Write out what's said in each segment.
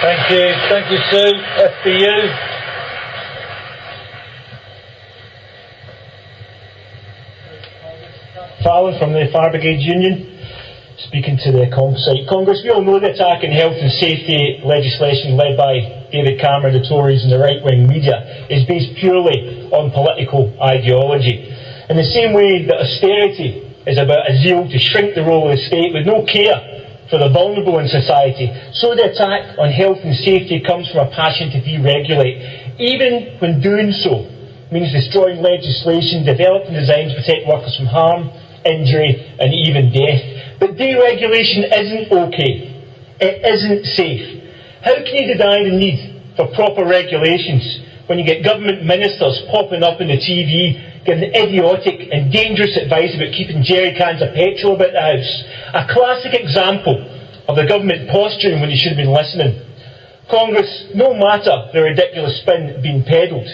Thank you, Sue. FBU. McFarlane from the Fire Brigade Union, speaking to the Composite Congress. We all know the attack on health and safety legislation led by David Cameron, the Tories and the right-wing media is based purely on political ideology. In the same way that austerity is about a zeal to shrink the role of the state with no care for the vulnerable in society, so the attack on health and safety comes from a passion to deregulate, even when doing so means destroying legislation developed and designed to protect workers from harm, injury and even death. But deregulation isn't okay. It isn't safe. How can you deny the need for proper regulations when you get government ministers popping up on the TV giving idiotic and dangerous advice about keeping jerry cans of petrol about the house? A classic example of the government posturing when you should have been listening. Congress, no matter the ridiculous spin being peddled,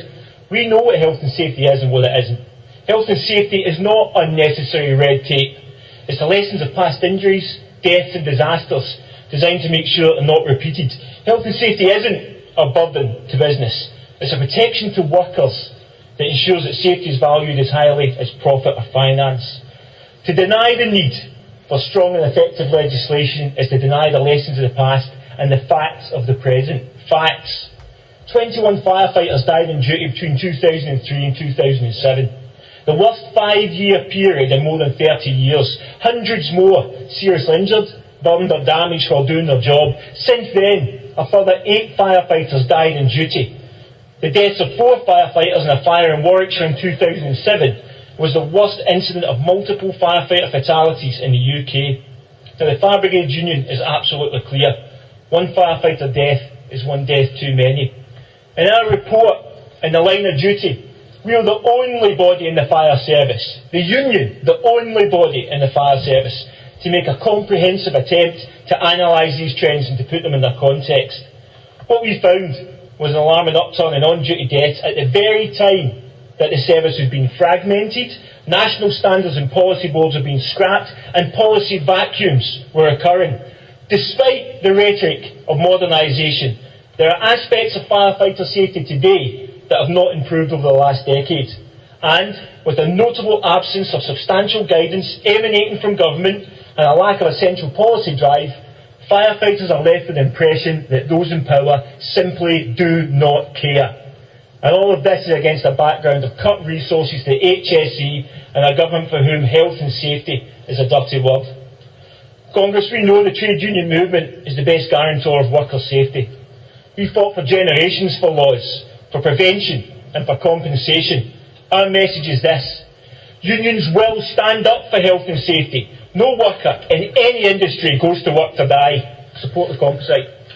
we know what health and safety is and what it isn't. Health and safety is not unnecessary red tape. It's the lessons of past injuries, deaths and disasters designed to make sure they're not repeated. Health and safety isn't a burden to business. It's a protection to workers that ensures that safety is valued as highly as profit or finance. To deny the need for strong and effective legislation is to deny the lessons of the past and the facts of the present. Facts. 21 firefighters died on duty between 2003 and 2007. The worst 5-year period in more than 30 years. Hundreds more seriously injured, burned or damaged while doing their job. Since then, a further 8 firefighters died on duty. The deaths of 4 firefighters in a fire in Warwickshire in 2007 was the worst incident of multiple firefighter fatalities in the UK. Now, the Fire Brigade Union is absolutely clear. 1 firefighter death is 1 death too many. In our report, in the line of duty, we are the only body in the fire service, the union, the only body in the fire service, to make a comprehensive attempt to analyse these trends and to put them in their context. What we found was an alarming upturn in on-duty deaths at the very time that the service was being fragmented, national standards and policy boards were being scrapped, and policy vacuums were occurring. Despite the rhetoric of modernisation, there are aspects of firefighter safety today that have not improved over the last decade. And with a notable absence of substantial guidance emanating from government and a lack of a central policy drive, firefighters are left with the impression that those in power simply do not care. And all of this is against a background of cut resources to the HSE and a government for whom health and safety is a dirty word. Congress, we know the trade union movement is the best guarantor of worker safety. We fought for generations for laws, for prevention and for compensation. Our message is this: unions will stand up for health and safety. No worker in any industry goes to work to die. Support the composite.